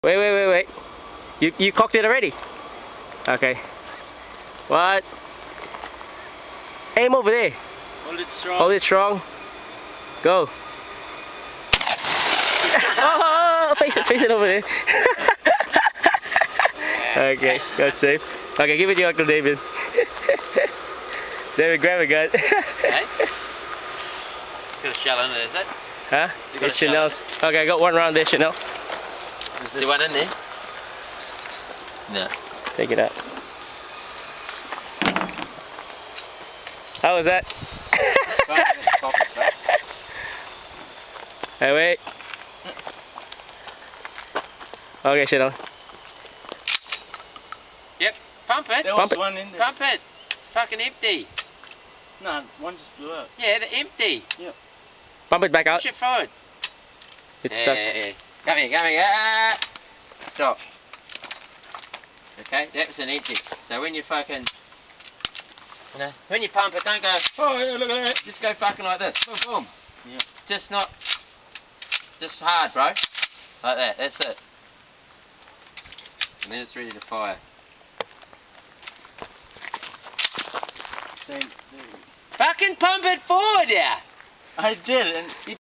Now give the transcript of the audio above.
Wait. You cocked it already? Okay. What? Aim over there. Hold it strong. Hold it strong. Go. Oh, face it over there. Okay, that's safe. Okay, give it to Uncle David. David, grab a gun. Hey? It's got a shell in it, is it? Huh? got It's a shell in Chanel's. Okay, I got one round there, Chanel. Is there one in there? No. Take it out. How was that? Hey, wait. Okay, Chanel. Yep, pump it. There was one in there. Pump it. It's fucking empty. No, one just blew up. Yeah, they're empty. Yep. Pump it back out. Push it forward. It's stuck. Yeah. Come here. Ah. Stop. Okay, that was an empty. So when you fucking, when you pump it, don't go, oh yeah, look at that. Just go fucking like this. Boom, boom. Yep. Just hard, bro. Like that, that's it. And then it's ready to fire. Same. Fucking pump it forward, yeah. I did, and You